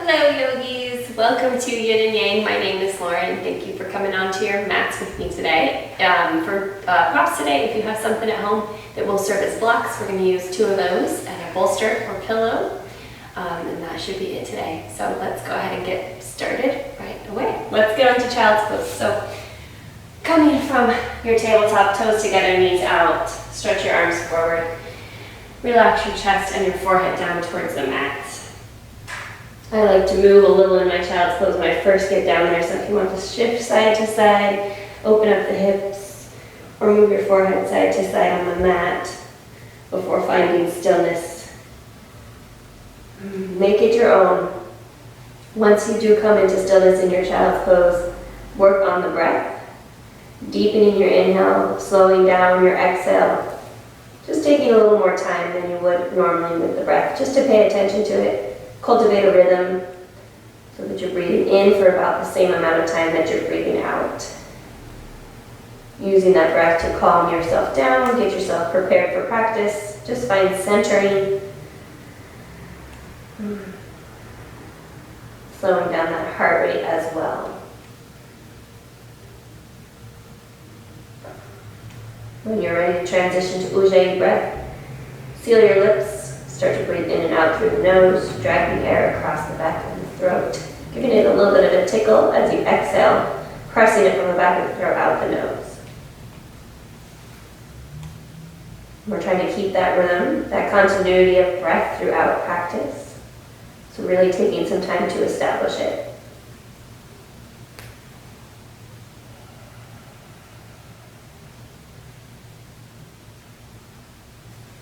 Hello yogis, welcome to Yin and Yang. My name is Lauren. Thank you for coming onto your mats with me today. For props today, if you have something at home that will serve as blocks, we're going to use 2 of those and a bolster or pillow, and that should be it today. So let's go ahead and get started right away. Let's get onto child's pose. So coming from your tabletop, toes together, knees out, stretch your arms forward, relax your chest and your forehead down towards the mat. I like to move a little in my child's pose when I first get down there, so if you want to shift side to side, open up the hips, or move your forehead side to side on the mat before finding stillness. Make it your own. Once you do come into stillness in your child's pose, work on the breath, deepening your inhale, slowing down your exhale, just taking a little more time than you would normally with the breath, just to pay attention to it. Cultivate a rhythm so that you're breathing in for about the same amount of time that you're breathing out. Using that breath to calm yourself down, get yourself prepared for practice. Just find centering. Slowing down that heart rate as well. When you're ready to transition to Ujjayi breath, seal your lips. Start to breathe in and out through the nose, dragging air across the back of the throat, giving it a little bit of a tickle as you exhale, pressing it from the back of the throat out the nose. We're trying to keep that rhythm, that continuity of breath throughout practice. So really taking some time to establish it.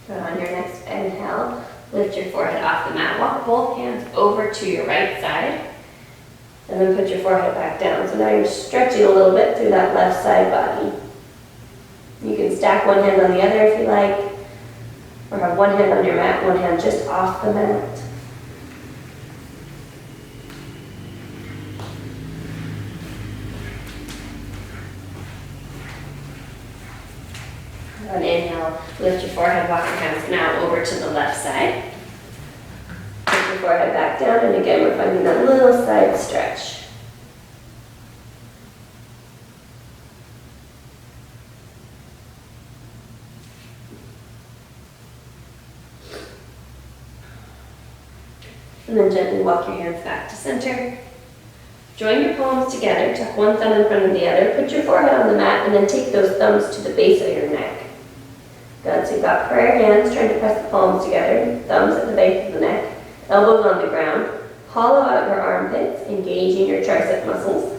So on your next inhale, lift your forehead off the mat. Walk both hands over to your right side. And then put your forehead back down. So now you're stretching a little bit through that left side body. You can stack one hand on the other if you like. Or have one hand on your mat, one hand just off the mat. On inhale, lift your forehead, walk your hands now over to the left side. Put your forehead back down, and again, we're finding that little side stretch. And then gently walk your hands back to center. Join your palms together, tuck one thumb in front of the other, put your forehead on the mat, and then take those thumbs to the base of your neck. Good, so you've got prayer hands trying to press the palms together, thumbs at the base of the neck, elbows on the ground. Hollow out your armpits, engaging your tricep muscles.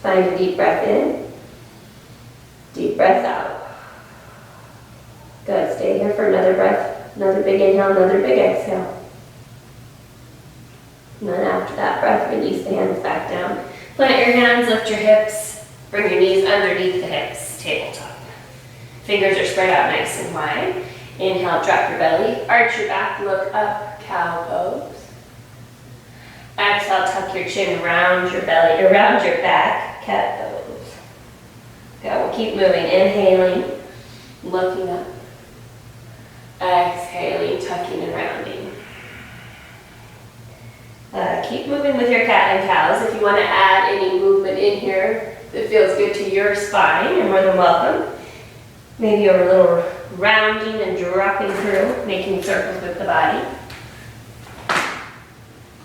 Find a deep breath in, deep breath out. Good, stay here for another breath, another big inhale, another big exhale. And then after that breath, release the hands back down. Plant your hands, lift your hips, bring your knees underneath the hips, tabletop. Fingers are spread out nice and wide. Inhale, drop your belly, arch your back, look up, cow pose. Exhale, tuck your chin around your belly, around your back, cat pose. Good, we'll keep moving. Inhaling, looking up. Exhaling, tucking and rounding. Keep moving with your cat and cows. If you want to add any movement in here that feels good to your spine, you're more than welcome. Maybe a little rounding and dropping through, making circles with the body.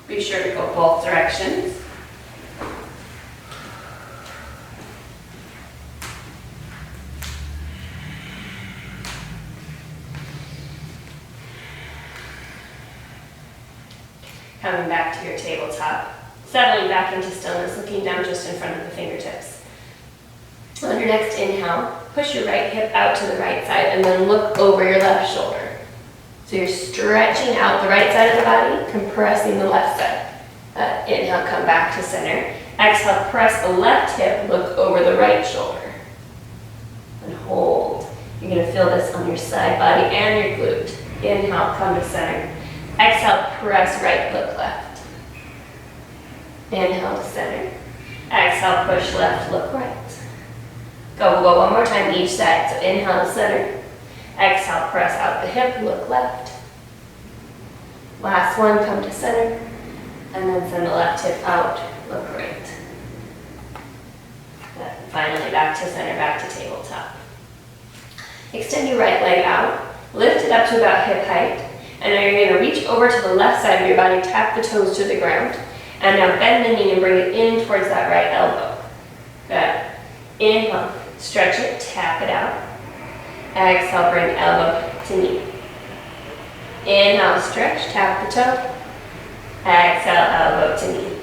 Be sure to go both directions. Coming back to your tabletop, settling back into stillness, looking down just in front of the fingertips. On your next inhale, push your right hip out to the right side and then look over your left shoulder. So you're stretching out the right side of the body, compressing the left side. Inhale, come back to center. Exhale, press the left hip, look over the right shoulder. And hold. You're going to feel this on your side body and your glute. Inhale, come to center. Exhale, press right, look left. Inhale to center. Exhale, push left, look right. We'll go one more time each side. So inhale to center. Exhale, press out the hip, look left. Last one, come to center. And then send the left hip out, look right. And finally back to center, back to tabletop. Extend your right leg out, lift it up to about hip height, and now you're going to reach over to the left side of your body, tap the toes to the ground, and now bend the knee and bring it in towards that right elbow. Good. Inhale, stretch it, tap it out. Exhale, bring elbow to knee. Inhale, stretch, tap the toe. Exhale, elbow to knee.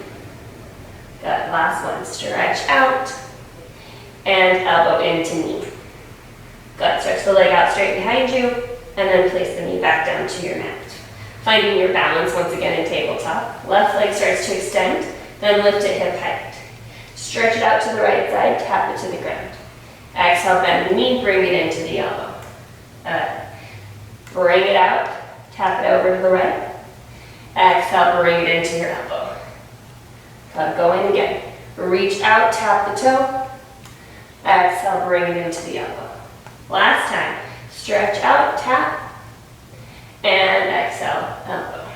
Good. Last one, stretch out and elbow into knee. Good. Stretch the leg out straight behind you and then place the knee back down to your mat. Finding your balance once again in tabletop. Left leg starts to extend, then lift it hip height. Stretch it out to the right side, tap it to the ground. Exhale, bend the knee, bring it into the elbow. Bring it out, tap it over to the right. Exhale, bring it into your elbow. Going again. Reach out, tap the toe. Exhale, bring it into the elbow. Last time. Stretch out, tap, and exhale, elbow.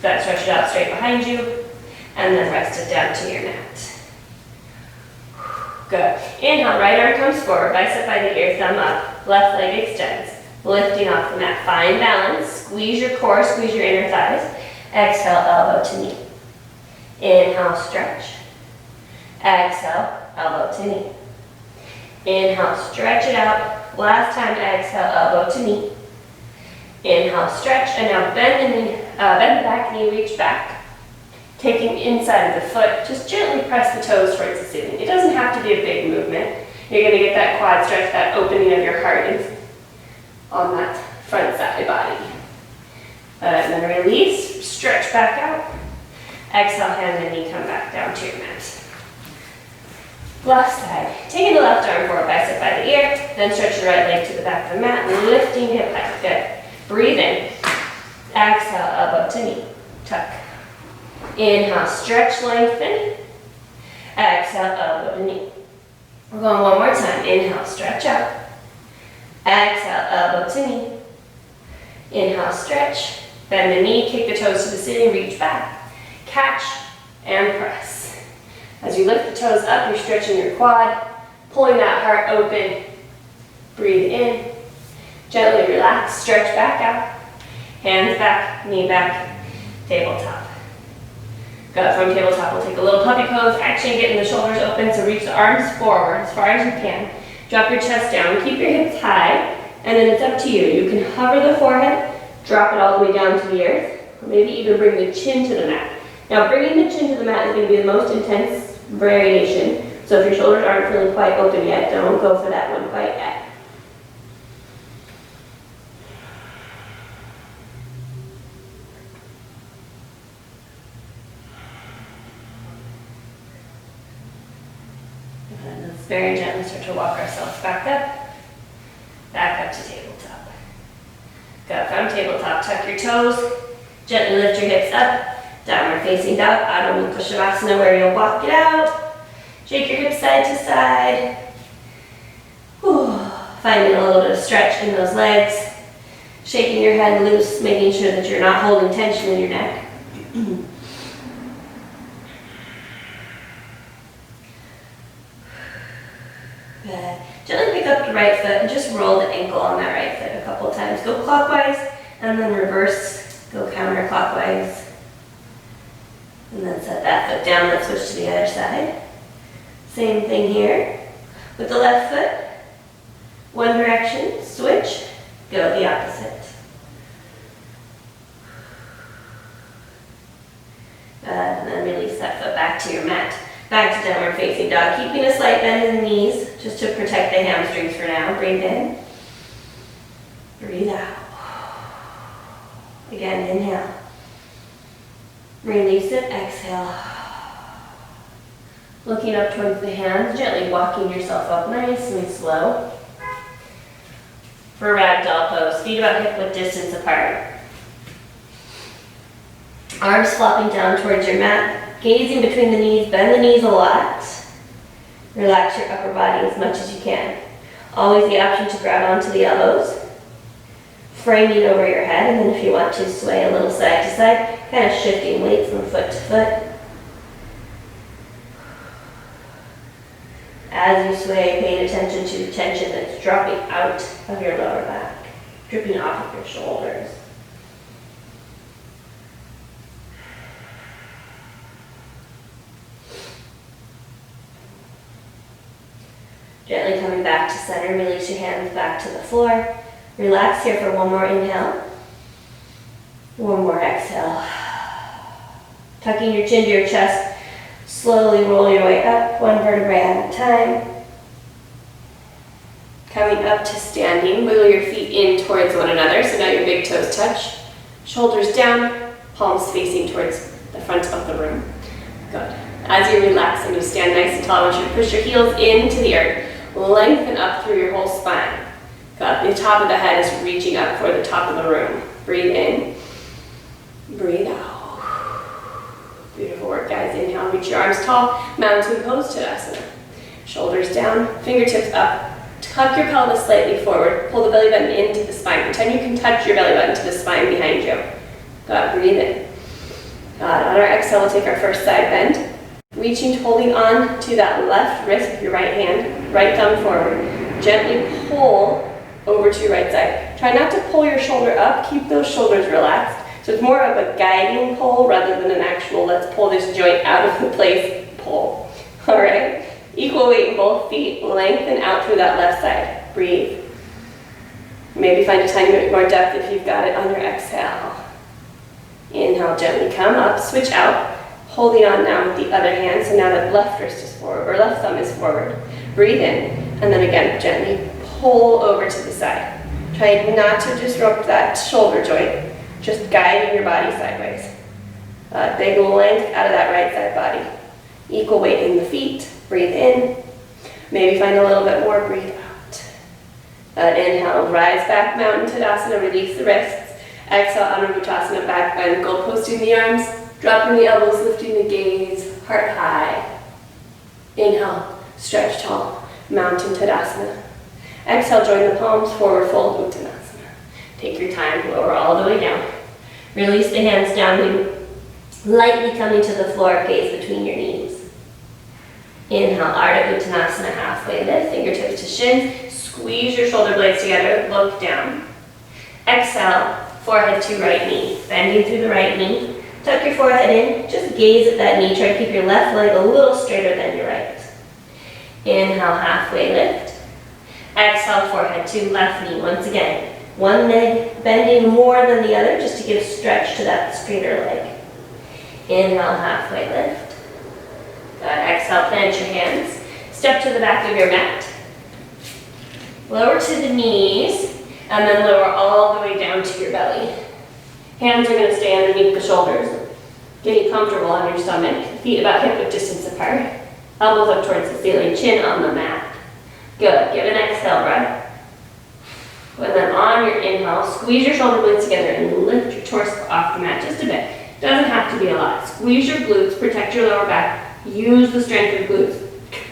Good. Stretch it out straight behind you, and then rest it down to your mat. Good. Inhale, right arm comes forward, bicep by the ear, thumb up, left leg extends. Lifting off the mat, find balance, squeeze your core, squeeze your inner thighs. Exhale, elbow to knee. Inhale, stretch. Exhale, elbow to knee. Inhale, stretch it out. Last time, exhale, elbow to knee. Inhale, stretch, and now bend the back knee, reach back. Taking inside of the foot, just gently press the toes towards the ceiling. It doesn't have to be a big movement. You're going to get that quad stretch, that opening of your heart on that front side body. And then release, stretch back out. Exhale, hand the knee, come back down to your mat. Left side. Taking the left arm forward, bicep by the ear, then stretch your right leg to the back of the mat, lifting hip height. Good. Breathe in. Exhale, elbow to knee. Tuck. Inhale, stretch, lengthen. Exhale, elbow to knee. We're going one more time. Inhale, stretch out. Exhale, elbow to knee. Inhale, stretch. Bend the knee, kick the toes to the ceiling, reach back. Catch and press. As you lift the toes up, you're stretching your quad, pulling that heart open. Breathe in. Gently relax, stretch back out. Hands back, knee back, tabletop. Good. From tabletop, we'll take a little puppy pose. Action, getting the shoulders open, so reach the arms forward as far as you can. Drop your chest down, keep your hips high, and then it's up to you. You can hover the forehead, drop it all the way down to the earth, or maybe even bring the chin to the mat. Now bringing the chin to the mat is going to be the most intense variation, so if your shoulders aren't feeling quite open yet, don't go for that one quite yet. And let's very gently start to walk ourselves back up to tabletop. Good. From tabletop, tuck your toes, gently lift your hips up. Downward facing dog, Adho Mukha Shavasana, where you'll walk it out. Shake your hips side to side. Whew. Finding a little bit of stretch in those legs. Shaking your head loose, making sure that you're not holding tension in your neck. Good. Gently pick up your right foot and just roll the ankle on that right foot a couple of times. Go clockwise and then reverse, go counterclockwise. And then set that foot down, let's switch to the other side. Same thing here. With the left foot, one direction, switch, go the opposite. And then release that foot back to your mat. Back to downward facing dog, keeping a slight bend in the knees, just to protect the hamstrings for now. Breathe in, breathe out. Again, inhale. Release it, exhale. Looking up towards the hands, gently walking yourself up nice and slow. For ragdoll pose, feet about hip width distance apart. Arms flopping down towards your mat, gazing between the knees, bend the knees a lot. Relax your upper body as much as you can. Always the option to grab onto the elbows. Framing over your head, and then if you want to sway a little side to side, kind of shifting weight from foot to foot. As you sway, paying attention to the tension that's dropping out of your lower back, dripping off of your shoulders. Gently coming back to center, release your hands back to the floor. Relax here for one more inhale. One more exhale. Tucking your chin to your chest, slowly roll your way up, one vertebrae at a time. Coming up to standing, wiggle your feet in towards one another, so now your big toes touch. Shoulders down, palms facing towards the front of the room. Good. As you relax and you stand nice and tall, I want you to push your heels into the earth. Lengthen up through your whole spine. Good. The top of the head is reaching up for the top of the room. Breathe in. Breathe out. Beautiful work, guys. Inhale, reach your arms tall. Mountain pose, Tadasana. Shoulders down, fingertips up. Tuck your pelvis slightly forward. Pull the belly button into the spine. Pretend you can touch your belly button to the spine behind you. Good. Breathe in. Good. On our exhale, we'll take our first side bend. Reaching, holding on to that left wrist with your right hand, right thumb forward. Gently pull over to your right side. Try not to pull your shoulder up, keep those shoulders relaxed. So it's more of a guiding pull rather than an actual let's pull this joint out of the place pull. All right, equal weight in both feet, lengthen out through that left side. Breathe. Maybe find a tiny bit more depth if you've got it on your exhale. Inhale, gently come up, switch out. Holding on now with the other hand, so now that left wrist is forward, or left thumb is forward. Breathe in, and then again, gently pull over to the side. Try not to disrupt that shoulder joint, just guiding your body sideways. Big length out of that right side body. Equal weight in the feet. Breathe in. Maybe find a little bit more, breathe out. Inhale, rise back, mountain Tadasana, release the wrists. Exhale, Anubhutasana, back bend, gold posting the arms. Dropping the elbows, lifting the gaze, heart high. Inhale, stretch tall, mountain Tadasana. Exhale, join the palms, forward fold, Uttanasana. Take your time, lower all the way down. Release the hands down, lightly coming to the floor, gaze between your knees. Inhale, Ardha Uttanasana, halfway lift, fingertips to shins. Squeeze your shoulder blades together, look down. Exhale, forehead to right knee, bending through the right knee. Tuck your forehead in, just gaze at that knee. Try to keep your left leg a little straighter than your right. Inhale, halfway lift. Exhale, forehead to left knee. Once again, one leg bending more than the other just to give stretch to that straighter leg. Inhale, halfway lift. Good. Exhale, plant your hands. Step to the back of your mat. Lower to the knees, and then lower all the way down to your belly. Hands are going to stay underneath the shoulders. Getting comfortable on your stomach. Feet about hip width distance apart. Elbows up towards the ceiling. Chin on the mat. Good. Give an exhale breath. And then on your inhale, squeeze your shoulder blades together and lift your torso off the mat just a bit. Doesn't have to be a lot. Squeeze your glutes. Protect your lower back. Use the strength of glutes.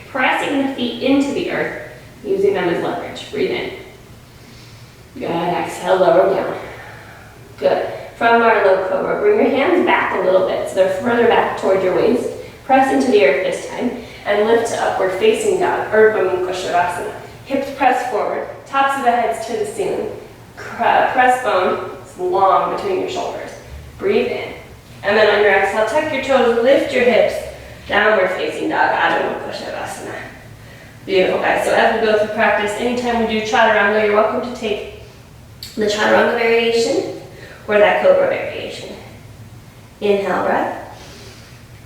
Pressing the feet into the earth. Using them as leverage. Breathe in. Good. Exhale, lower down. Good. From our low cobra, bring your hands back a little bit so they're further back toward your waist. Press into the earth this time and lift to upward facing dog, Urdhva Mukha Shavasana. Hips press forward, tops of the heads to the ceiling. Press bone is long between your shoulders. Breathe in. And then on your exhale, tuck your toes, lift your hips. Downward facing dog, Adho Mukha Shavasana. Beautiful, guys. So as we go through practice, anytime we do chaturanga, you're welcome to take the chaturanga variation or that cobra variation. Inhale, breath.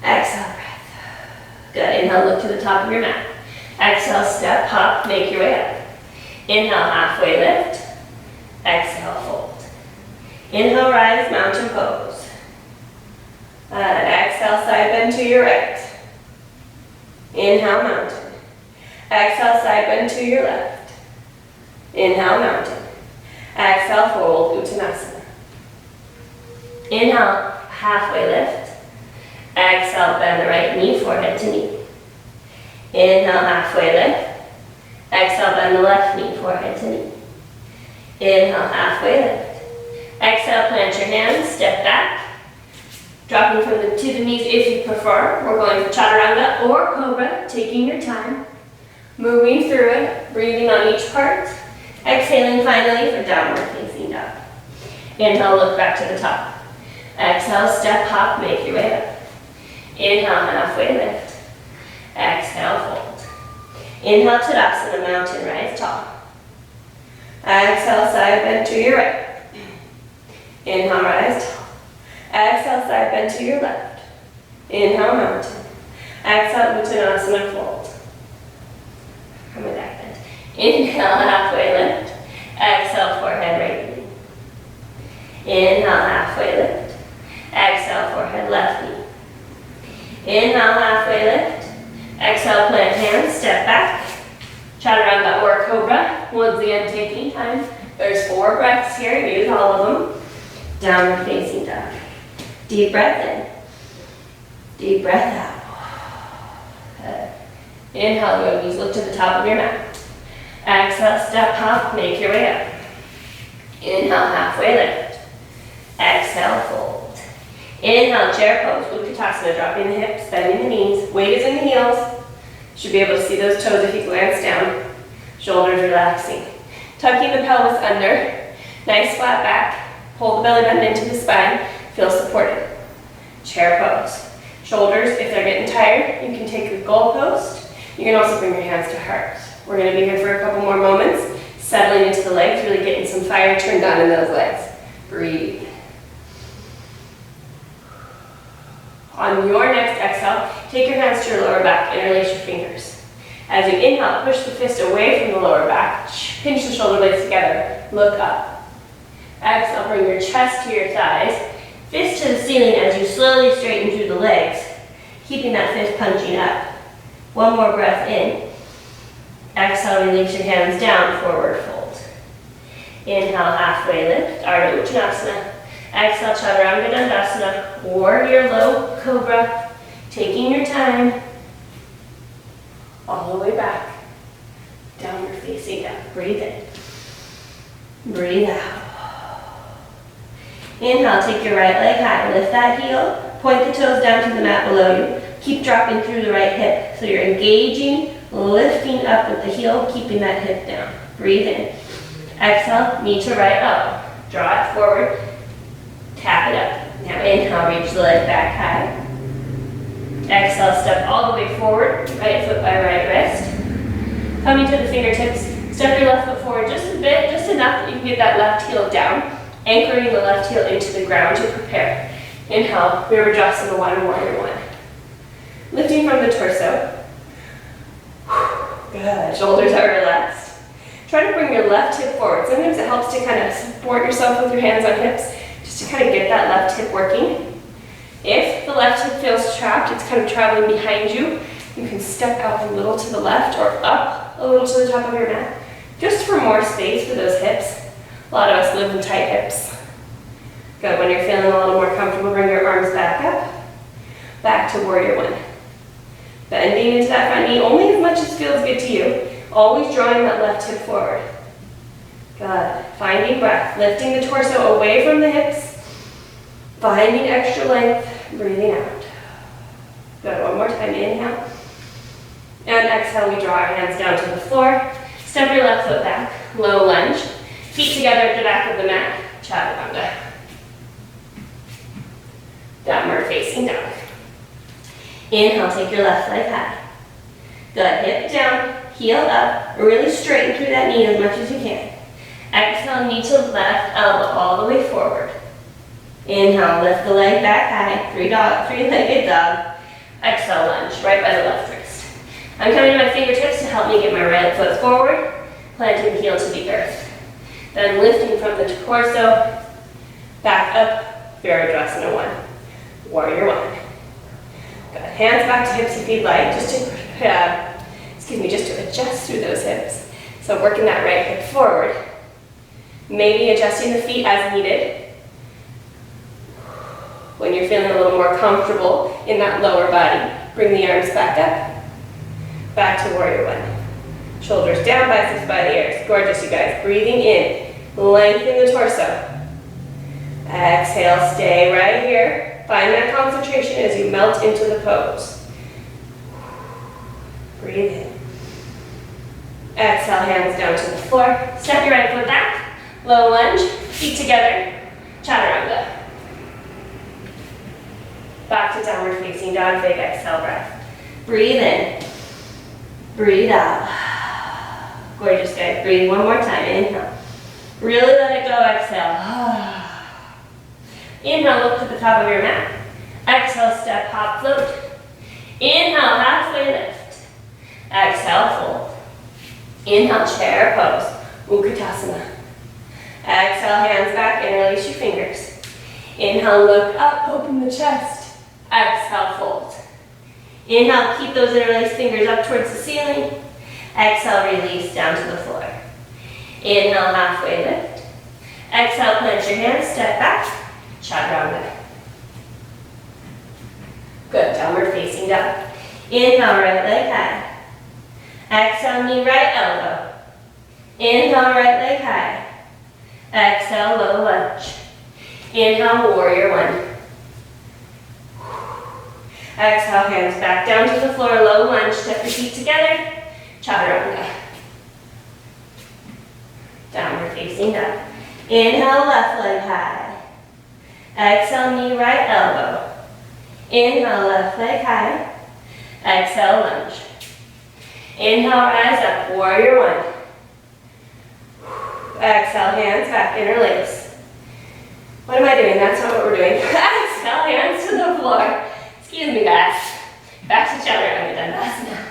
Exhale, breath. Good. Inhale, look to the top of your mat. Exhale, step, hop, make your way up. Inhale, halfway lift. Exhale, fold. Inhale, rise, mountain pose. Exhale, side bend to your right. Inhale, mountain. Exhale, side bend to your left. Inhale, mountain. Exhale, fold, Uttanasana. Inhale, halfway lift. Exhale, bend the right knee, forehead to knee. Inhale, halfway lift. Exhale, bend the left knee, forehead to knee. Inhale, halfway lift. Exhale, plant your hands, step back. Dropping to the knees if you prefer. We're going for chaturanga or cobra, taking your time. Moving through it, breathing on each part. Exhaling finally for downward facing dog. Inhale, look back to the top. Exhale, step, hop, make your way up. Inhale, halfway lift. Exhale, fold. Inhale, Tadasana, mountain rise tall. Exhale, side bend to your right. Inhale, rise tall. Exhale, side bend to your left. Inhale, mountain. Exhale, Uttanasana, fold. From a back bend. Inhale, halfway lift. Exhale, forehead right knee. Inhale, halfway lift. Exhale, forehead left knee. Inhale, halfway lift. Exhale, plant hands, step back. Chaturanga or cobra. Once again, taking time. There's 4 breaths here, use all of them. Downward facing dog. Deep breath in. Deep breath out. Good. Inhale, yogis, look to the top of your mat. Exhale, step, hop, make your way up. Inhale, halfway lift. Exhale, fold. Inhale, chair pose, Utkatasana, dropping the hips, bending the knees. Weight is in the heels. Should be able to see those toes if you glance down. Shoulders relaxing. Tucking the pelvis under. Nice flat back. Pull the belly button into the spine. Feel supported. Chair pose. Shoulders, if they're getting tired, you can take the goalpost. You can also bring your hands to heart. We're going to be here for a couple more moments, settling into the legs, really getting some fire turned on in those legs. Breathe. On your next exhale, take your hands to your lower back, interlace your fingers. As you inhale, push the fist away from the lower back, pinch the shoulder blades together, look up. Exhale, bring your chest to your thighs, fist to the ceiling as you slowly straighten through the legs, keeping that fist punching up. One more breath in. Exhale, release your hands down, forward fold. Inhale, halfway lift, Ardha Uttanasana. Exhale, Chaturanga Dandasana, warrior low, cobra. Taking your time. All the way back. Downward facing down. Breathe in. Breathe out. Inhale, take your right leg high. Lift that heel. Point the toes down to the mat below you. Keep dropping through the right hip. So you're engaging, lifting up with the heel, keeping that hip down. Breathe in. Exhale, knee to right elbow. Draw it forward. Tap it up. Now inhale, reach the leg back high. Exhale, step all the way forward. Right foot by right wrist. Coming to the fingertips. Step your left foot forward just a bit, just enough that you can get that left heel down. Anchoring the left heel into the ground to prepare. Inhale, Virabhadrasana 1, warrior 1. Lifting from the torso. Good, shoulders are relaxed. Try to bring your left hip forward. Sometimes it helps to kind of support yourself with your hands on hips, just to kind of get that left hip working. If the left hip feels trapped, it's kind of traveling behind you, you can step out a little to the left or up a little to the top of your mat, just for more space for those hips. A lot of us live in tight hips. Good, when you're feeling a little more comfortable, bring your arms back up, back to warrior 1. Bending into that front knee only as much as feels good to you. Always drawing that left hip forward. Good. Finding breath. Lifting the torso away from the hips. Finding extra length. Breathing out. Good. One more time. Inhale. And exhale, we draw our hands down to the floor. Step your left foot back. Low lunge. Feet together at the back of the mat. Chaturanga. Downward facing dog. Inhale, take your left leg high. Good, hip down, heel up, really straighten through that knee as much as you can. Exhale, knee to left, elbow all the way forward. Inhale, lift the leg back high, three-legged dog. Exhale, lunge, right by the left wrist. I'm coming to my fingertips to help me get my right foot forward, planting the heel to the earth. Then lifting from the torso, back up, Virabhadrasana 1, warrior 1. Good. Hands back to hips if you'd like, just to adjust through those hips. So working that right hip forward. Maybe adjusting the feet as needed. When you're feeling a little more comfortable in that lower body, bring the arms back up. Back to warrior 1. Shoulders down, biceps by the ears. Gorgeous, you guys. Breathing in. Lengthen the torso. Exhale, stay right here. Find that concentration as you melt into the pose. Breathe in. Exhale, hands down to the floor. Step your right foot back. Low lunge, feet together. Chaturanga. Back to downward facing dog, big exhale breath. Breathe in. Breathe out. Gorgeous, guys. Breathe one more time. Inhale. Really let it go. Exhale. Inhale, look to the top of your mat. Exhale, step, hop, float. Inhale, halfway lift. Exhale, fold. Inhale, chair pose. Utkatasana. Exhale, hands back and release your fingers. Inhale, look up, open the chest. Exhale, fold. Inhale, keep those interlaced fingers up towards the ceiling. Exhale, release down to the floor. Inhale, halfway lift. Exhale, plant your hands, step back. Chaturanga. Good, downward facing dog. Inhale, right leg high. Exhale, knee right elbow. Inhale, right leg high. Exhale, low lunge. Inhale, warrior one. Exhale, hands back down to the floor, low lunge, step your feet together. Chaturanga. Downward facing dog. Inhale, left leg high. Exhale, knee right elbow. Inhale, left leg high. Exhale, lunge. Inhale, rise up, warrior one. Exhale, hands back, interlace. What am I doing? That's not what we're doing. Exhale, hands to the floor. Excuse me, guys. Back to chaturanga dandasana.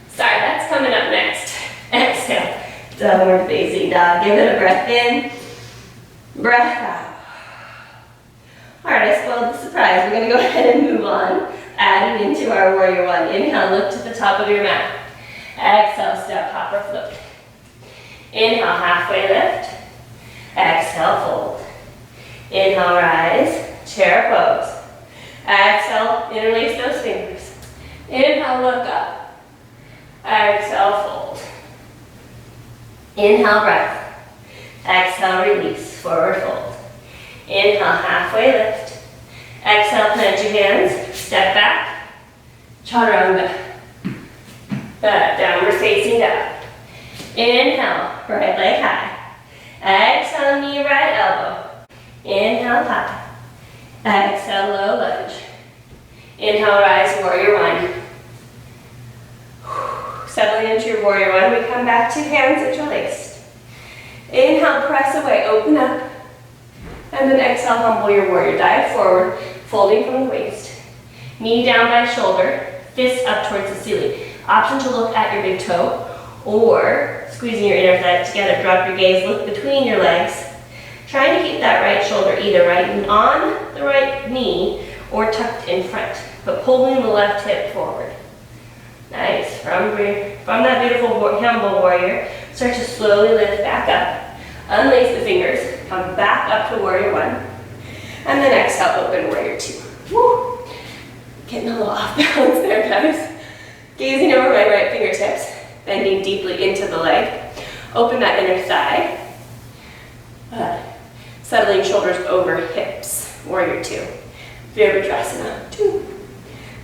Sorry, that's coming up next. Exhale, downward facing dog. Give it a breath in, breath out. All right, I spoiled the surprise. We're going to go ahead and move on, adding into our warrior one. Inhale, look to the top of your mat. Exhale, step, hop, or float. Inhale, halfway lift. Exhale, fold. Inhale, rise, chair pose. Exhale, interlace those fingers. Inhale, look up. Exhale, fold. Inhale, breath. Exhale, release, forward fold. Inhale, halfway lift. Exhale, plant your hands, step back. Chaturanga. Downward facing dog. Inhale, right leg high. Exhale, knee right elbow. Inhale, high. Exhale, low lunge. Inhale, rise, warrior one. Settling into your warrior one, we come back to hands interlaced. Inhale, press away, open up. And then exhale, humble your warrior. Dive forward, folding from the waist. Knee down by shoulder, fist up towards the ceiling. Option to look at your big toe or squeezing your inner thigh together. Drop your gaze, look between your legs. Trying to keep that right shoulder either right on the right knee or tucked in front, but pulling the left hip forward. Nice. From that beautiful humble warrior, start to slowly lift back up. Unlace the fingers, come back up to warrior one, and then exhale, open warrior two. Woo. Getting a little off balance there, guys. Gazing over my right fingertips, bending deeply into the leg. Open that inner thigh. Settling shoulders over hips, warrior two. Virabhadrasana, two.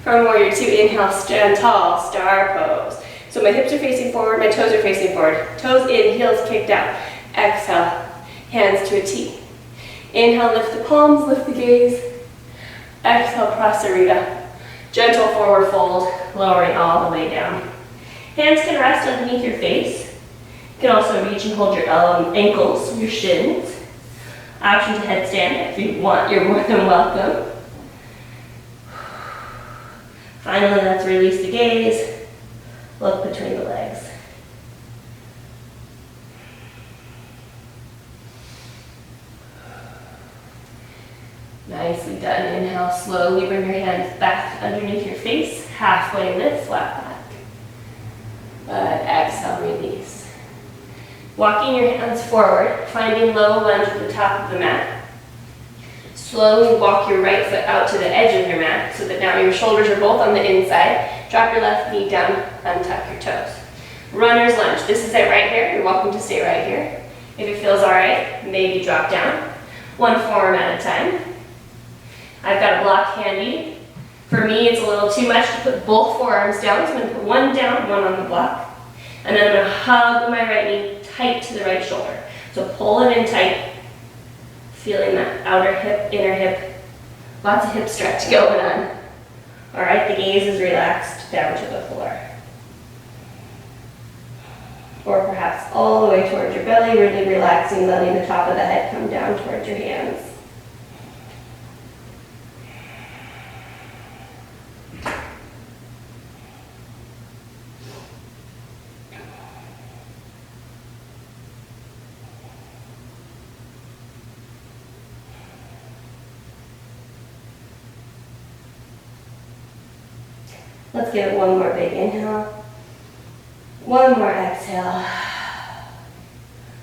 From warrior two, inhale, stand tall, star pose. So my hips are facing forward, my toes are facing forward. Toes in, heels kicked out. Exhale, hands to a T. Inhale, lift the palms, lift the gaze. Exhale, prasarita. Gentle forward fold, lowering all the way down. Hands can rest underneath your face. You can also reach and hold your ankles, your shins. Option to headstand if you want, you're more than welcome. Finally, let's release the gaze. Look between the legs. Nicely done. Inhale, slowly bring your hands back underneath your face. Halfway lift, flat back. Exhale, release. Walking your hands forward, finding low lunge at the top of the mat. Slowly walk your right foot out to the edge of your mat so that now your shoulders are both on the inside. Drop your left knee down, untuck your toes. Runner's lunge. This is it right here. You're welcome to stay right here. If it feels all right, maybe drop down. One forearm at a time. I've got a block handy. For me, it's a little too much to put both forearms down, so I'm going to put one down, one on the block. And then I'm going to hug my right knee tight to the right shoulder. So pull it in tight, feeling that outer hip, inner hip. Lots of hip stretch going on. All right, the gaze is relaxed down to the floor. Or perhaps all the way towards your belly, really relaxing, letting the top of the head come down towards your hands. Let's give it one more big inhale. One more exhale.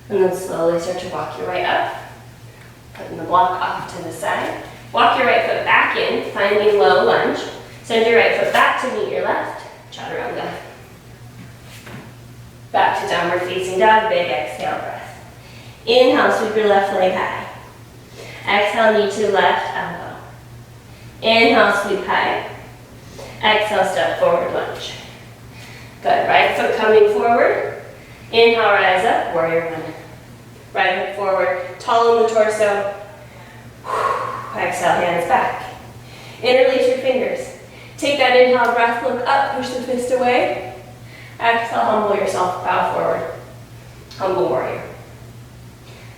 And then slowly start to walk your right up. Putting the block off to the side. Walk your right foot back in, finding low lunge. Send your right foot back to meet your left. Chaturanga. Back to downward facing dog, big exhale breath. Inhale, sweep your left leg high. Exhale, knee to left elbow. Inhale, sweep high. Exhale, step forward lunge. Good, right foot coming forward. Inhale, rise up, warrior one. Right hip forward, tall in the torso. Exhale, hands back. Interlace your fingers. Take that inhale breath, look up, push the fist away. Exhale, humble yourself, bow forward. Humble warrior.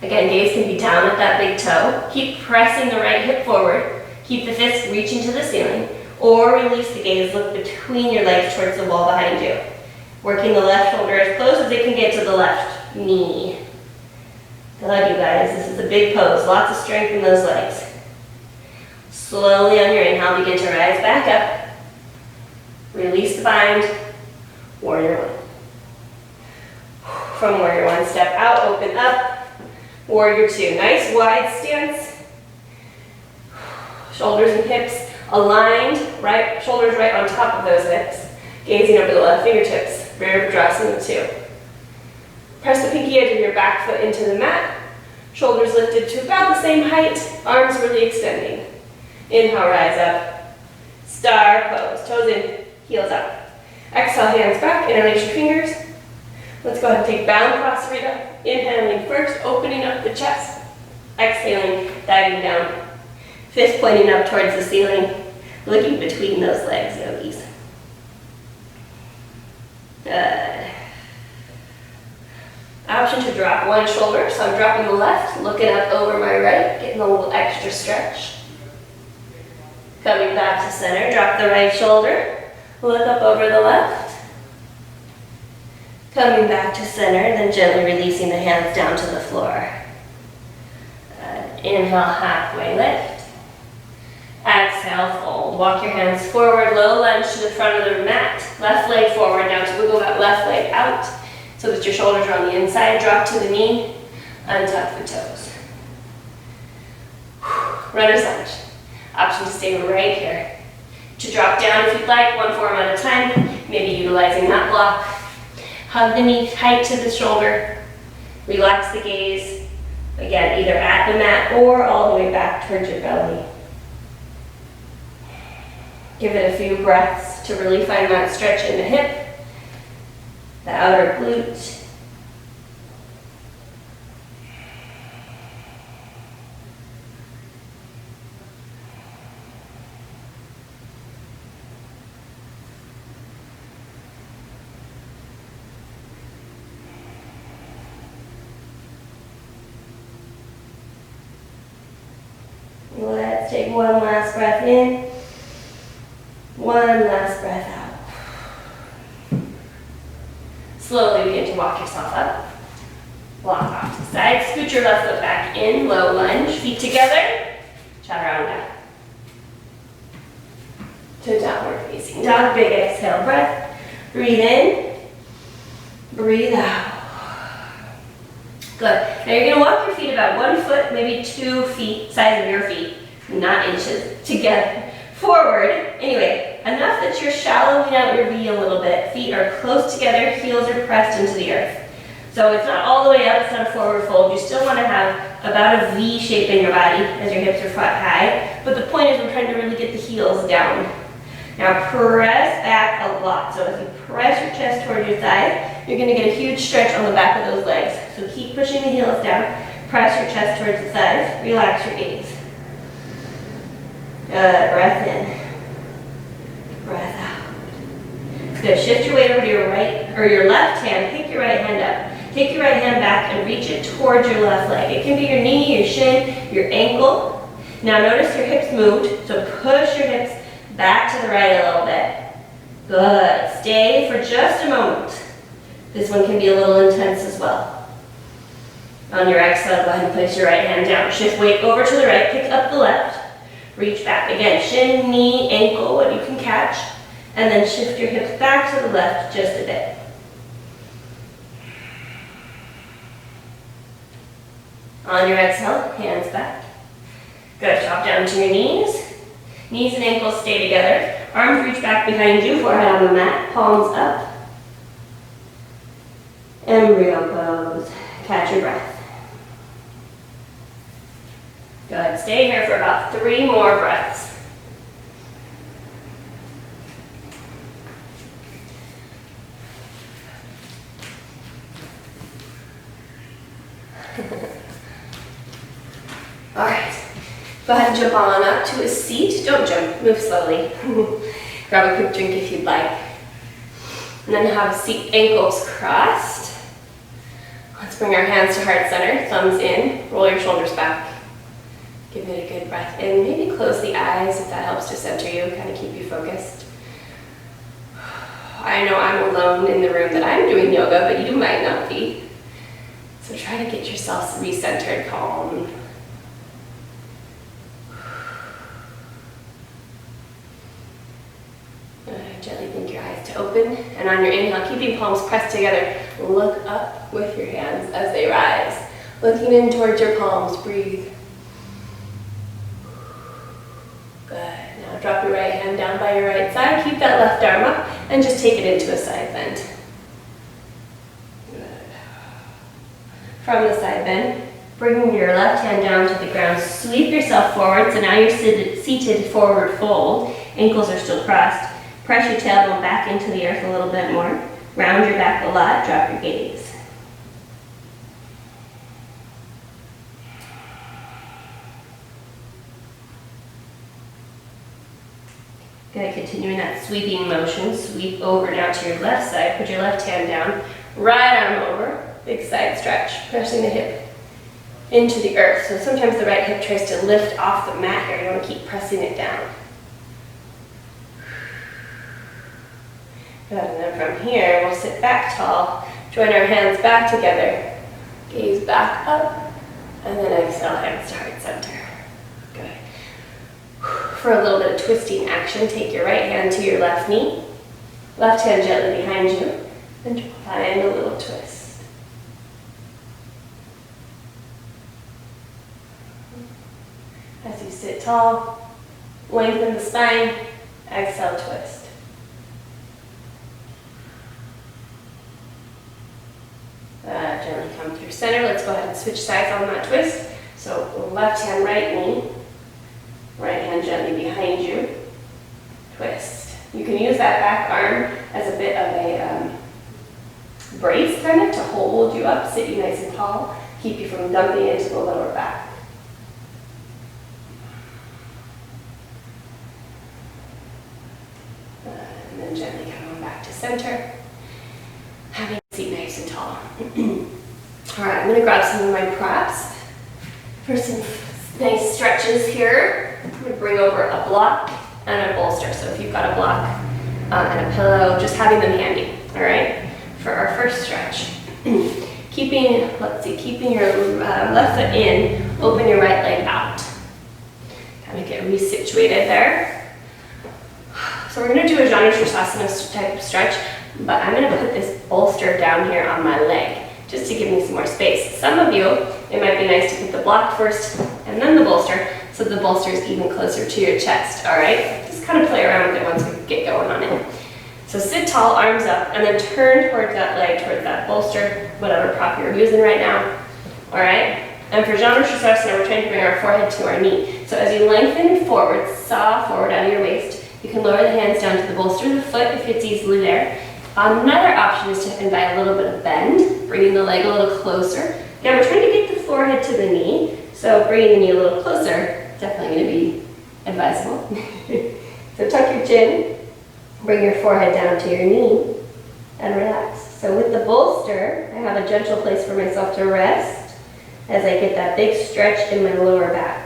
Again, gaze can be down at that big toe. Keep pressing the right hip forward. Keep the fist reaching to the ceiling. Or release the gaze, look between your legs towards the wall behind you. Working the left shoulder as close as it can get to the left knee. Good, you guys, this is a big pose. Lots of strength in those legs. Slowly on your inhale, begin to rise back up. Release the bind. Warrior one. From warrior one, step out, open up. Warrior two, nice wide stance. Shoulders and hips aligned, right, shoulders right on top of those hips, gazing over the left fingertips, Virabhadrasana 2. Press the pinky edge of your back foot into the mat, shoulders lifted to about the same height, arms really extending. Inhale, rise up, star pose, toes in, heels up. Exhale, hands back, interlace your fingers. Let's go ahead and take bound Prasarita, inhaling first, opening up the chest, exhaling, diving down. Fist pointing up towards the ceiling, looking between those legs, yogis. Good. Option to drop one shoulder, so I'm dropping the left, looking up over my right, getting a little extra stretch. Coming back to center, drop the right shoulder, look up over the left. Coming back to center, then gently releasing the hands down to the floor. Good. Inhale, halfway lift. Exhale, fold. Walk your hands forward, low lunge to the front of the mat. Left leg forward. Now to wiggle that left leg out so that your shoulders are on the inside. Drop to the knee, untuck the toes. Runner's lunge. Option to stay right here. To drop down if you'd like, one form at a time, maybe utilizing that block. Hug the knee tight to the shoulder. Relax the gaze. Again, either at the mat or all the way back towards your belly. Give it a few breaths to really find that stretch in the hip, the outer glute. Let's take one last breath in. One last breath out. Slowly begin to walk yourself up. Block off to the side. Scoot your left foot back in. Low lunge. Feet together. Chaturanga. To downward facing dog. Big exhale breath. Breathe in. Breathe out. Good. Now you're going to walk your feet about 1 foot, maybe 2 feet, size of your feet, not inches, together. Forward, anyway, enough that you're shallowing out your V a little bit. Feet are close together, heels are pressed into the earth. So it's not all the way up, it's not a forward fold. You still want to have about a V shape in your body as your hips are high, but the point is we're trying to really get the heels down. Now press back a lot. So as you press your chest towards your thighs, you're going to get a huge stretch on the back of those legs. So keep pushing the heels down. Press your chest towards the thighs. Relax your gaze. Good. Breath in. Breath out. Good. Shift your weight over to your right or your left hand. Pick your right hand up. Take your right hand back and reach it towards your left leg. It can be your knee, your shin, your ankle. Now notice your hips moved. So push your hips back to the right a little bit. Good. Stay for just a moment. This one can be a little intense as well. On your exhale, go ahead and place your right hand down. Shift weight over to the right, pick up the left. Reach back. Again, shin, knee, ankle, what you can catch. And then shift your hips back to the left just a bit. On your exhale, hands back. Good. Drop down to your knees. Knees and ankles stay together. Arms reach back behind you, forehead on the mat, palms up. Embryo pose. Catch your breath. Good. Stay here for about 3 more breaths. All right. Go ahead and jump on up to a seat. Don't jump. Move slowly. Grab a quick drink if you'd like. And then have a seat, ankles crossed. Let's bring our hands to heart center. Thumbs in. Roll your shoulders back. Give it a good breath in. Maybe close the eyes if that helps to center you, kind of keep you focused. I know I'm alone in the room that I'm doing yoga, but you might not be. So try to get yourself recentered, calm. Gently blink your eyes to open. And on your inhale, keeping palms pressed together, look up with your hands as they rise. Looking in towards your palms, breathe. Good. Now drop your right hand down by your right side. Keep that left arm up and just take it into a side bend. Good. From the side bend, bring your left hand down to the ground. Sweep yourself forward. So now you're seated forward fold. Ankles are still crossed. Press your tailbone back into the earth a little bit more. Round your back a lot. Drop your gaze. Good. Continuing that sweeping motion. Sweep over now to your left side. Put your left hand down. Right arm over. Big side stretch. Pressing the hip into the earth. So sometimes the right hip tries to lift off the mat here. You want to keep pressing it down. Good, and then from here, we'll sit back tall, join our hands back together, gaze back up, and then exhale, hands to heart center. Good. For a little bit of twisting action, take your right hand to your left knee, left hand gently behind you, and find a little twist. As you sit tall, lengthen the spine, exhale, twist. Gently come through center. Let's go ahead and switch sides on that twist. So left hand, right knee, right hand gently behind you, twist. You can use that back arm as a bit of a brace kind of to hold you up, sit you nice and tall, keep you from dumping into the lower back. And then gently come on back to center. Having a seat nice and tall. All right, I'm going to grab some of my props for some nice stretches here. I'm going to bring over a block and a bolster. So if you've got a block and a pillow, just having them handy. All right, for our first stretch. keeping your left foot in, open your right leg out. Kind of get resituated there. So we're going to do a Janu Sirsasana type of stretch. But I'm going to put this bolster down here on my leg, just to give me some more space. Some of you, it might be nice to put the block first and then the bolster, so the bolster is even closer to your chest, all right? Just kind of play around with it once we get going on it. So sit tall, arms up, and then turn towards that leg, towards that bolster, whatever prop you're using right now, all right? And for Janu Shasana, we're trying to bring our forehead to our knee. So as you lengthen forward, saw forward out of your waist, you can lower the hands down to the bolster of the foot if it's easily there. Another option is to invite a little bit of bend, bringing the leg a little closer. Again, we're trying to get the forehead to the knee, so bringing the knee a little closer, definitely going to be advisable. So tuck your chin, bring your forehead down to your knee, and relax. So with the bolster, I have a gentle place for myself to rest as I get that big stretch in my lower back.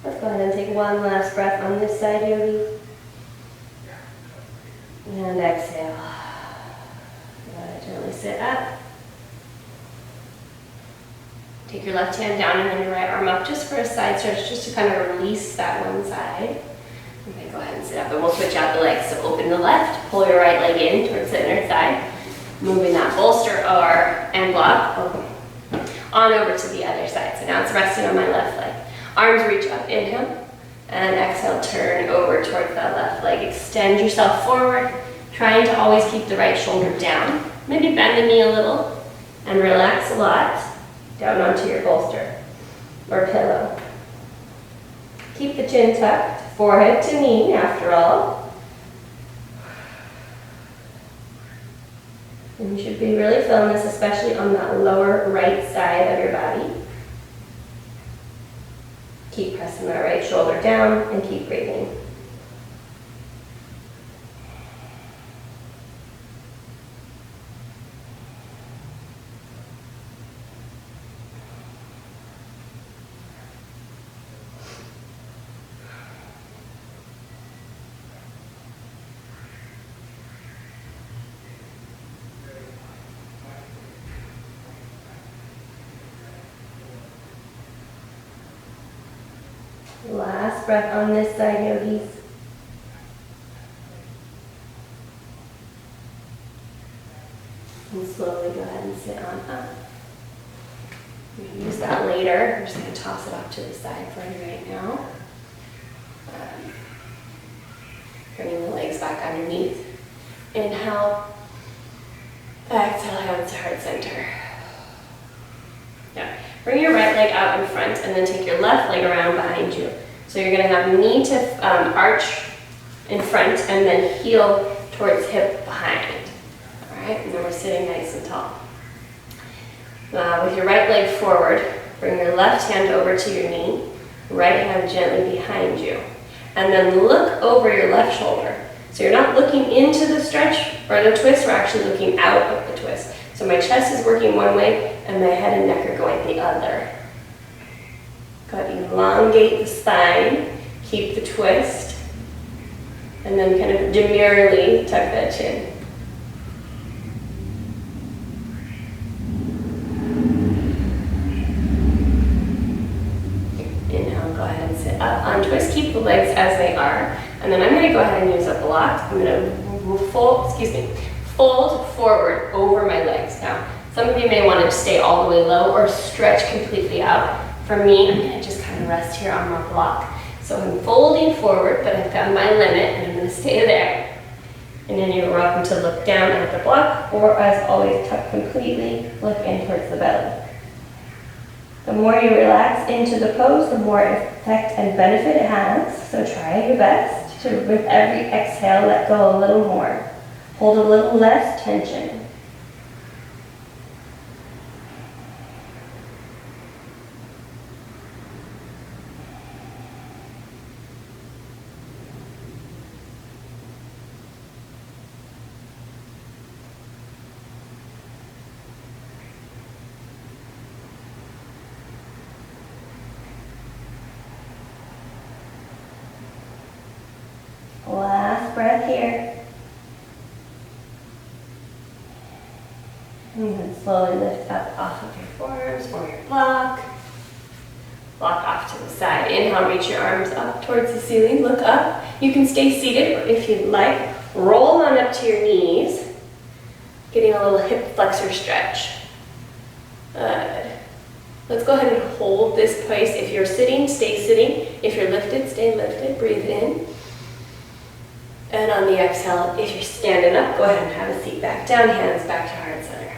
Let's go ahead and take one last breath on this side, yogi. And exhale. Go ahead, gently sit up. Take your left hand down and then your right arm up just for a side stretch, just to kind of release that one side. Okay, go ahead and sit up, and we'll switch out the legs. So open the left, pull your right leg in towards the inner thigh, moving that bolster and block on over to the other side. So now it's resting on my left leg. Arms reach up, inhale, and exhale, turn over towards that left leg. Extend yourself forward, trying to always keep the right shoulder down. Maybe bend the knee a little, and relax a lot down onto your bolster or pillow. Keep the chin tucked, forehead to knee after all. And you should be really feeling this, especially on that lower right side of your body. Keep pressing that right shoulder down and keep breathing. Last breath on this side, yogis. And slowly go ahead and sit on up. You can use that later. I'm just going to toss it off to the side for you right now. Bringing the legs back underneath. Inhale. Exhale, hands to heart center. Yeah. Bring your right leg out in front and then take your left leg around behind you. So you're going to have knee to arch in front and then heel towards hip behind. All right, and then we're sitting nice and tall. With your right leg forward, bring your left hand over to your knee, right hand gently behind you. And then look over your left shoulder. So you're not looking into the stretch or the twist, we're actually looking out of the twist. So my chest is working one way and my head and neck are going the other. Go ahead and elongate the spine, keep the twist, and then kind of demurely tuck that chin. Inhale, go ahead and sit up on twist, keep the legs as they are. And then I'm going to go ahead and use a block. I'm going to fold forward over my legs. Now, some of you may want to stay all the way low or stretch completely out. For me, I'm going to just kind of rest here on my block. So I'm folding forward, but I found my limit and I'm going to stay there. And then you're welcome to look down at the block, or as always, tuck completely, look in towards the belly. The more you relax into the pose, the more effect and benefit it has. So try your best to, with every exhale, let go a little more. Hold a little less tension. Last breath here. And then slowly lift up off of your forearms or your block. Block off to the side. Inhale, reach your arms up towards the ceiling. Look up You can stay seated, or if you'd like, roll on up to your knees, getting a little hip flexor stretch. Good. Let's go ahead and hold this place. If you're sitting, stay sitting. If you're lifted, stay lifted. Breathe in. And on the exhale, if you're standing up, go ahead and have a seat back down, hands back to heart center.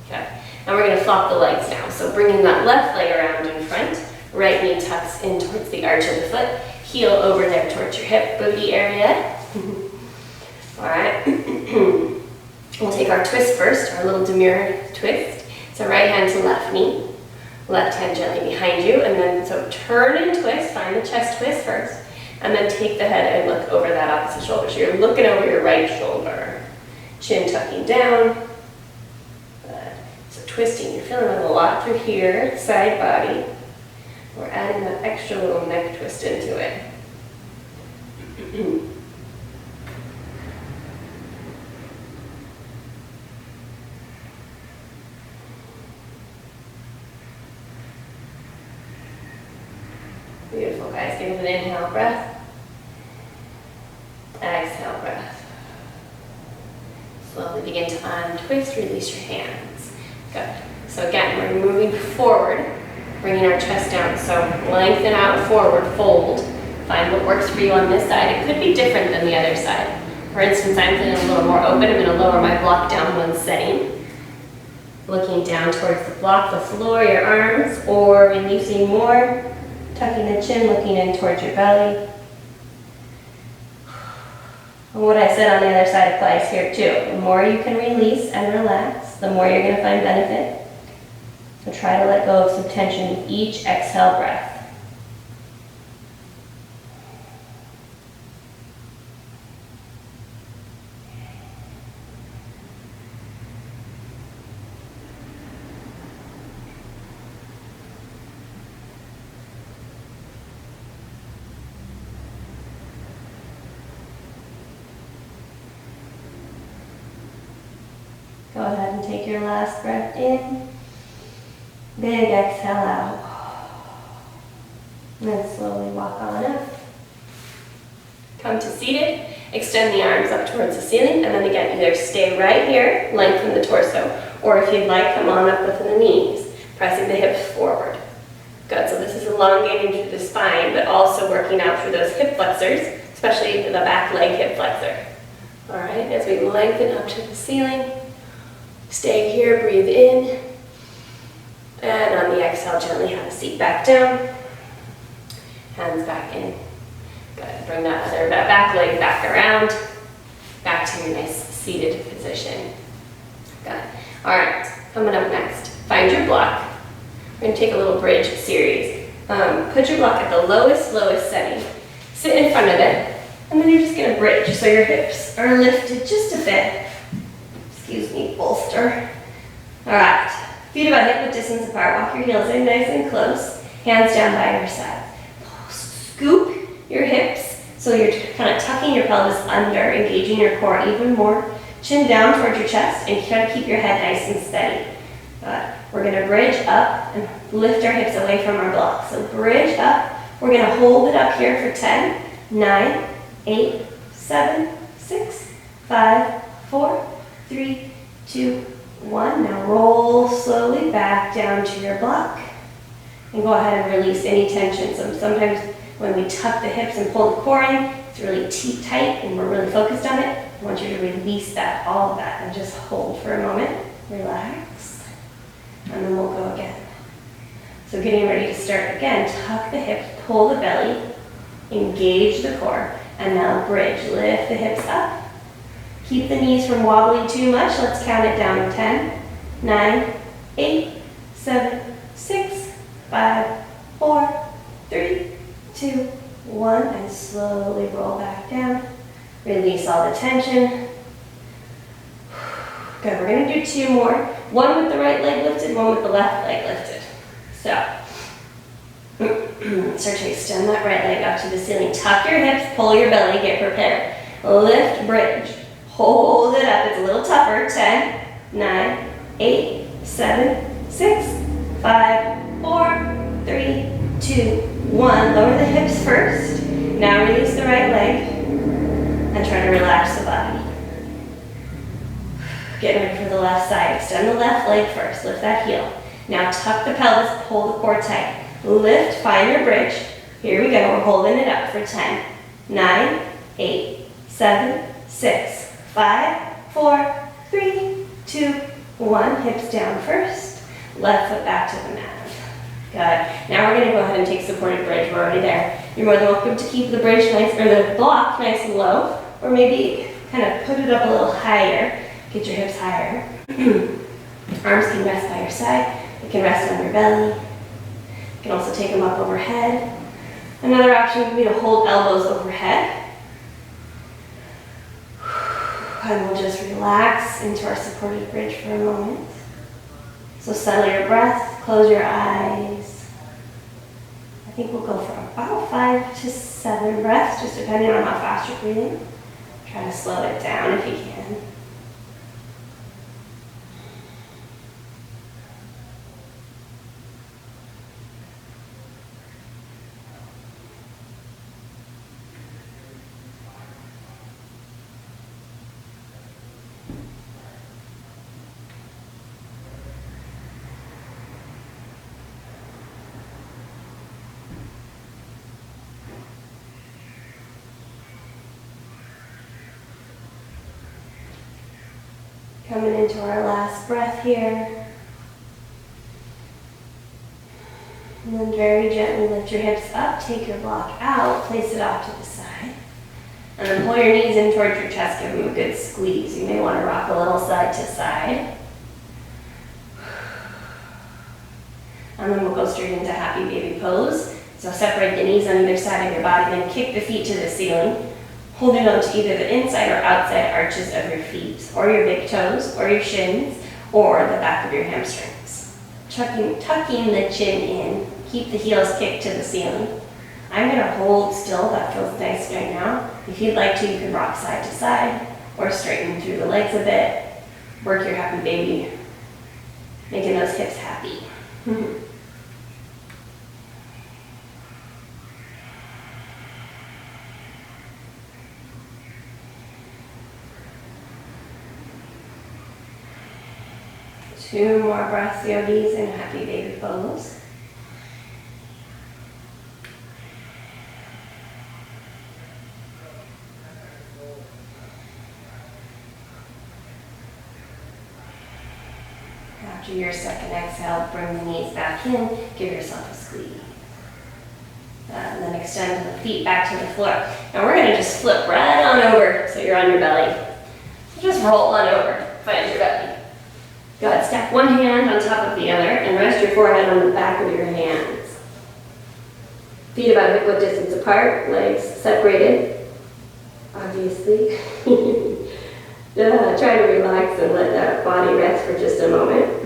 Okay. Now we're going to flop the legs now. So bringing that left leg around in front, right knee tucks in towards the arch of the foot, heel over there towards your hip, booty area. All right. We'll take our twist first, our little demure twist. So right hand to left knee. Left hand gently behind you, and then so turn and twist, find the chest twist first, and then take the head and look over that opposite shoulder. So you're looking over your right shoulder. Chin tucking down. Good. So twisting, you're feeling it a lot through here, side body. We're adding that extra little neck twist into it. Beautiful, guys. Give it an inhale breath. Exhale breath. Slowly begin to untwist, release your hands. Good. So again, we're moving forward, bringing our chest down. So lengthen out forward, fold. Find what works for you on this side. It could be different than the other side. For instance, I'm feeling a little more open. I'm going to lower my block down one setting. Looking down towards the block, the floor, your arms, or releasing more. Tucking the chin, looking in towards your belly. And what I said on the other side applies here too. The more you can release and relax, the more you're going to find benefit. So try to let go of some tension with each exhale breath. Go ahead and take your last breath in. Big exhale out. And then slowly walk on up. Come to seated. Extend the arms up towards the ceiling. And then again, either stay right here, lengthen the torso, or if you'd like, come on up with the knees, pressing the hips forward. Good. So this is elongating through the spine, but also working out through those hip flexors, especially the back leg hip flexor. All right, as we lengthen up to the ceiling. Stay here, breathe in, and on the exhale, gently have a seat back down, hands back in. Good, bring that other back leg back around, back to your nice seated position. Good, all right, coming up next, find your block. We're gonna take a little bridge series. Put your block at the lowest setting, sit in front of it, and then you're just gonna bridge, so your hips are lifted just a bit. Excuse me, bolster. All right, feet about hip width distance apart. Walk your heels in nice and close. Hands down by your side. Scoop your hips so you're kind of tucking your pelvis under, engaging your core even more. Chin down towards your chest and try to keep your head nice and steady. We're going to bridge up and lift our hips away from our block. So bridge up. We're going to hold it up here for 10, 9, 8, 7, 6, 5, 4, 3, 2, 1. Now roll slowly back down to your block. And go ahead and release any tension. So sometimes when we tuck the hips and pull the core in, it's really tight and we're really focused on it. I want you to release that, all of that, and just hold for a moment. Relax. And then we'll go again. So getting ready to start again, tuck the hips, pull the belly, engage the core, and now bridge. Lift the hips up. Keep the knees from wobbling too much. Let's count it down. 10, 9, 8, 7, 6, 5, 4, 3, 2, 1, and slowly roll back down. Release all the tension. Good, we're gonna do 2 more. One with the right leg lifted, one with the left leg lifted. So, start to extend that right leg up to the ceiling. Tuck your hips, pull your belly, get prepared. Lift, bridge. Hold it up, it's a little tougher. 10, 9, 8, 7, 6, 5, 4, 3, 2, 1. Lower the hips first. Now release the right leg. and try to relax the body. Get ready for the left side. Extend the left leg first. Lift that heel. Now tuck the pelvis, pull the core tight. Lift, find your bridge. Here we go. We're holding it up for 10, 9, 8, 7, 6, 5, 4, 3, 2, 1. Hips down first. Left foot back to the mat. Good. Now we're going to go ahead and take supported bridge. We're already there. You're more than welcome to keep the bridge nice, or the block nice and low, or maybe kind of put it up a little higher. Get your hips higher. Arms can rest by your side. You can rest on your belly. You can also take them up overhead. Another option would be to hold elbows overhead. And we'll just relax into our supported bridge for a moment. So settle your breath, close your eyes. I think we'll go for about 5 to 7 breaths, just depending on how fast you're breathing. Try to slow it down if you can. Coming into our last breath here. And then very gently lift your hips up, take your block out, place it off to the side. And then pull your knees in towards your chest, give them a good squeeze. You may want to rock a little side to side. And then we'll go straight into happy baby pose. So separate the knees on either side of your body, then kick the feet to the ceiling. Holding on to either the inside or outside arches of your feet, or your big toes, or your shins, or the back of your hamstrings. Tucking the chin in. Keep the heels kicked to the ceiling. I'm going to hold still. That feels nice right now. If you'd like to, you can rock side to side, or straighten through the legs a bit. Work your happy baby, making those hips happy. Two more breaths, yogis, in happy baby pose. After your second exhale, bring the knees back in, give yourself a squeeze. And then extend the feet back to the floor. And we're going to just flip right on over so you're on your belly. So just roll on over, find your belly. Good. Stack one hand on top of the other and rest your forehead on the back of your hands. Feet about hip width distance apart, legs separated, obviously. Try to relax and let that body rest for just a moment.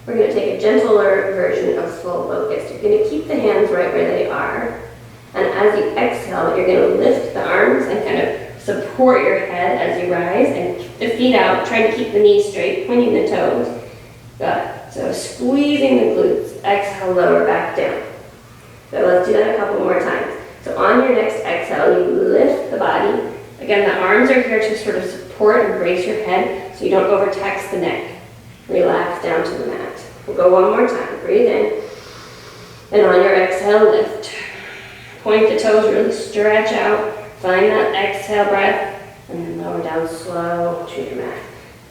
We're going to take a gentler version of full focus. You're going to keep the hands right where they are. And as you exhale, you're going to lift the arms and kind of support your head as you rise and kick the feet out, trying to keep the knees straight, pointing the toes. Good. So squeezing the glutes. Exhale, lower back down. So let's do that a couple more times. So on your next exhale, you lift the body. Again, the arms are here to sort of support and brace your head so you don't overtax the neck. Relax down to the mat. We'll go one more time. Breathe in. And on your exhale, lift. Point the toes, really stretch out. Find that exhale breath, and then lower down slow to your mat.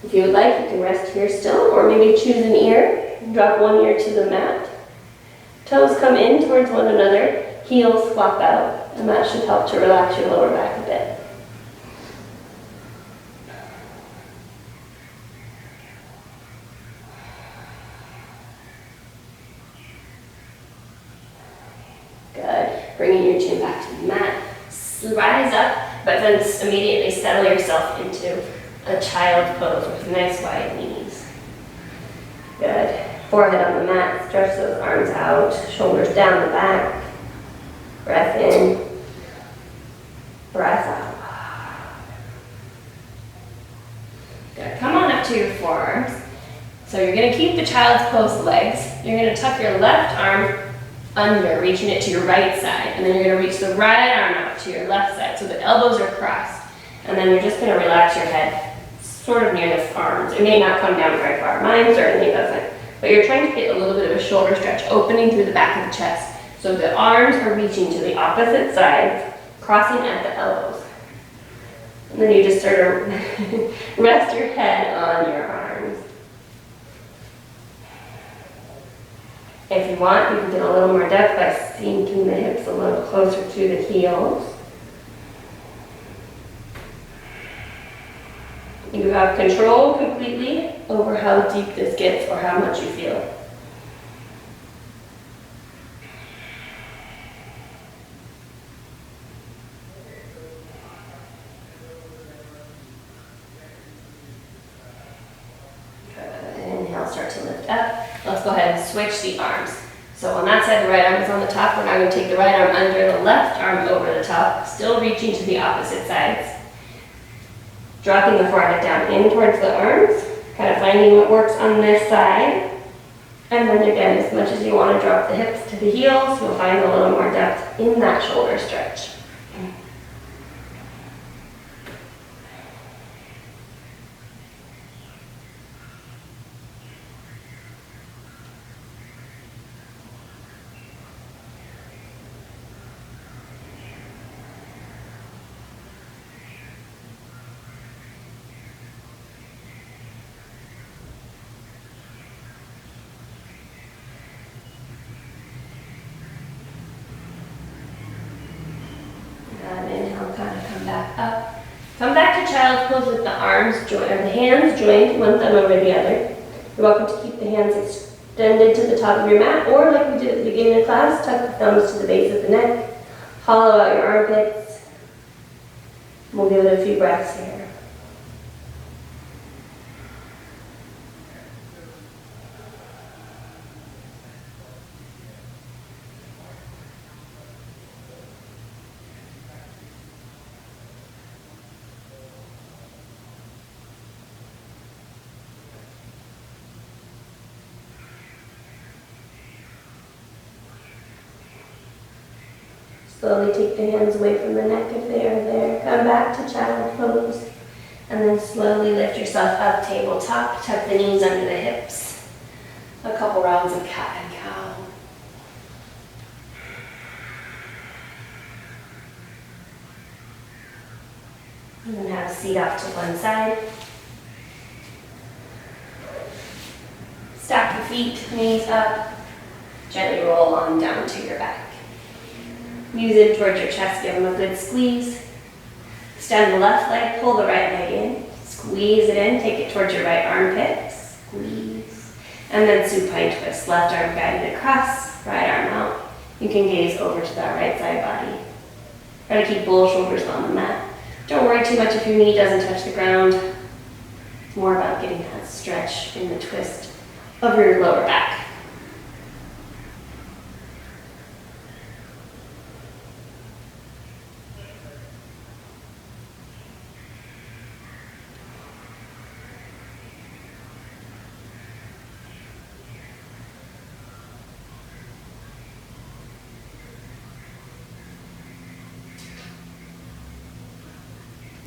If you would like, you can rest here still, or maybe choose an ear. Drop one ear to the mat. Toes come in towards one another. Heels flop out, and that should help to relax your lower back a bit. Good. Bringing your chin back to the mat. Rise up, but then immediately settle yourself into a child pose with nice wide knees. Good. Forehead on the mat. Stretch those arms out. Shoulders down the back. Breath in. Breath out. Good. Come on up to your forearms. So you're going to keep the child's pose legs. You're going to tuck your left arm under, reaching it to your right side, and then you're gonna reach the right arm out to your left side, so the elbows are crossed, and then you're just gonna relax your head sort of near the arms. It may not come down very far, mine certainly doesn't, but you're trying to get a little bit of a shoulder stretch, opening through the back of the chest, so the arms are reaching to the opposite sides, crossing at the elbows. And then you just sort of rest your head on your arms. If you want, you can get a little more depth by sinking the hips a little closer to the heels. You have control completely over how deep this gets or how much you feel it. Inhale, start to lift up. Let's go ahead and switch the arms. So on that side, the right arm is on the top. We're now going to take the right arm under, the left arm over the top, still reaching to the opposite sides. Dropping the forehead down in towards the arms, kind of finding what works on this side. And then again, as much as you want to drop the hips to the heels, you'll find a little more depth in that shoulder stretch. Inhale, kind of come back up. Come back to child's pose with the arms joined, or the hands joined, one thumb over the other. You're welcome to keep the hands extended to the top of your mat, or like we did at the beginning of class, tuck the thumbs to the base of the neck, hollow out your armpits. We'll give it a few breaths here. Slowly take the hands away from the neck if they are there. Come back to child pose. And then slowly lift yourself up, tabletop. Tuck the knees under the hips. A couple rounds of cat and cow. And then have a seat off to one side. Stack the feet, knees up. Gently roll on down to your back. Use it towards your chest, give them a good squeeze. Extend the left leg, pull the right leg in. Squeeze it in, take it towards your right armpit. Squeeze. And then supine twist. Left arm guided across, right arm out. You can gaze over to that right side body. Try to keep both shoulders on the mat. Don't worry too much if your knee doesn't touch the ground. It's more about getting that stretch in the twist of your lower back.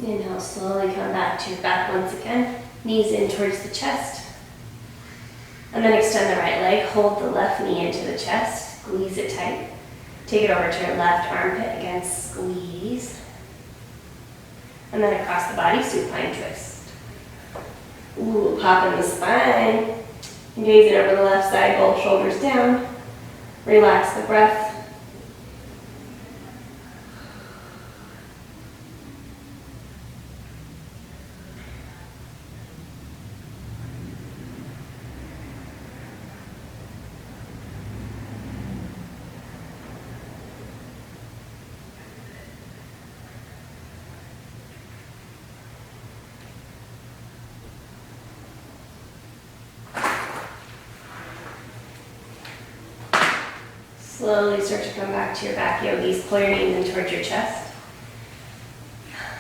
Inhale, slowly come back to your back once again. Knees in towards the chest. And then extend the right leg. Hold the left knee into the chest. Squeeze it tight. Take it over to your left armpit. Again, squeeze. And then across the body, supine twist. Ooh, pop in the spine. Gazing over the left side, both shoulders down. Relax the breath. Slowly start to come back to your back yogis. Pull your knees in towards your chest.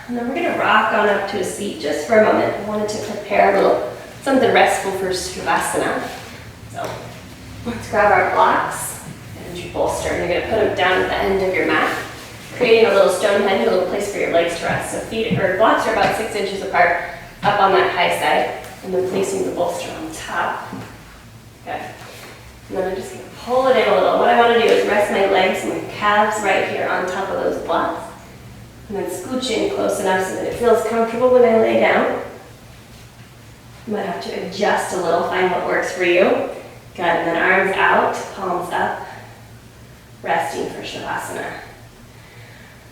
And then we're going to rock on up to a seat just for a moment. I wanted to prepare a little something restful for Shavasana. So let's grab our blocks and bolster. And you're going to put them down at the end of your mat, creating a little stone head, a little place for your legs to rest. So feet or blocks are about 6 inches apart, up on that high side, and then placing the bolster on top. Good. And then I'm just going to pull it in a little. What I want to do is rest my legs and my calves right here on top of those blocks. And then scooch in close enough so that it feels comfortable when I lay down. You might have to adjust a little, find what works for you. Good, and then arms out, palms up, resting for Shavasana.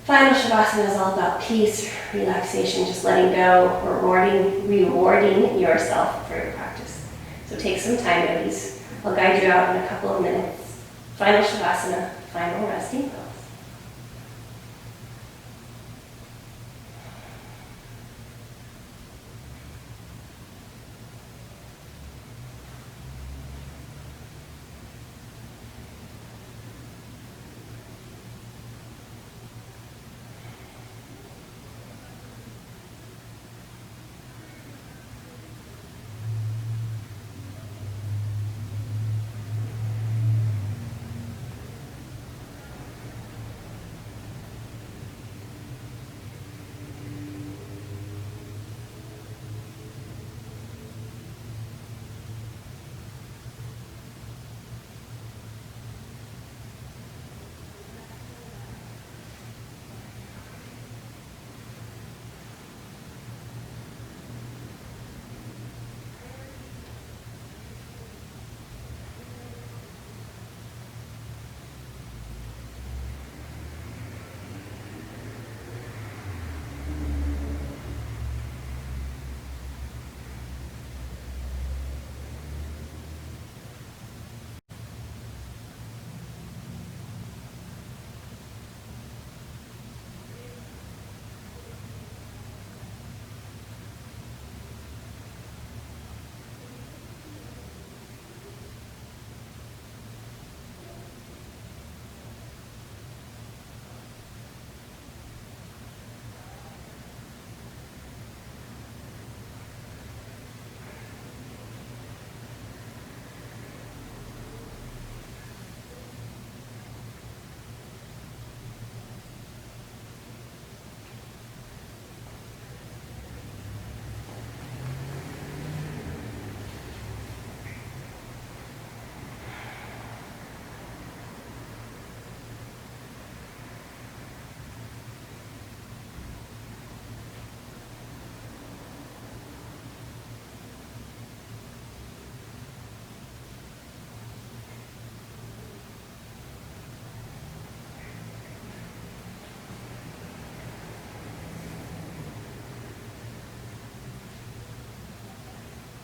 Final Shavasana is all about peace, relaxation, just letting go, rewarding yourself for your practice. So take some time, yogis. I'll guide you out in a couple of minutes. Final Shavasana, final resting pose.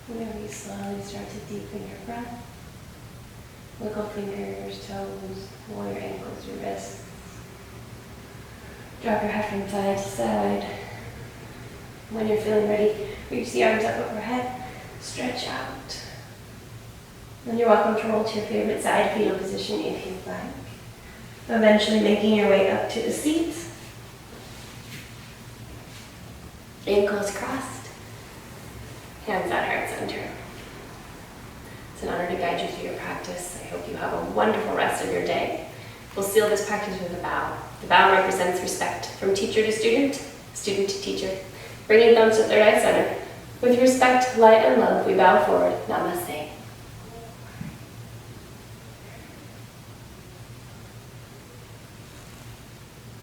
Whenever you slowly start to deepen your breath, wiggle fingers, toes, pull your ankles, your wrists. Drop your head from side to side. When you're feeling ready, reach the arms up overhead, stretch out. Then you're welcome to roll to your favorite side fetal position if you'd like. Eventually making your way up to the seat. Ankles crossed. Hands at heart center. It's an honor to guide you through your practice. I hope you have a wonderful rest of your day. We'll seal this practice with a bow. The bow represents respect from teacher to student, student to teacher. Bringing thumbs to third eye center. With respect, light, and love, we bow forward. Namaste.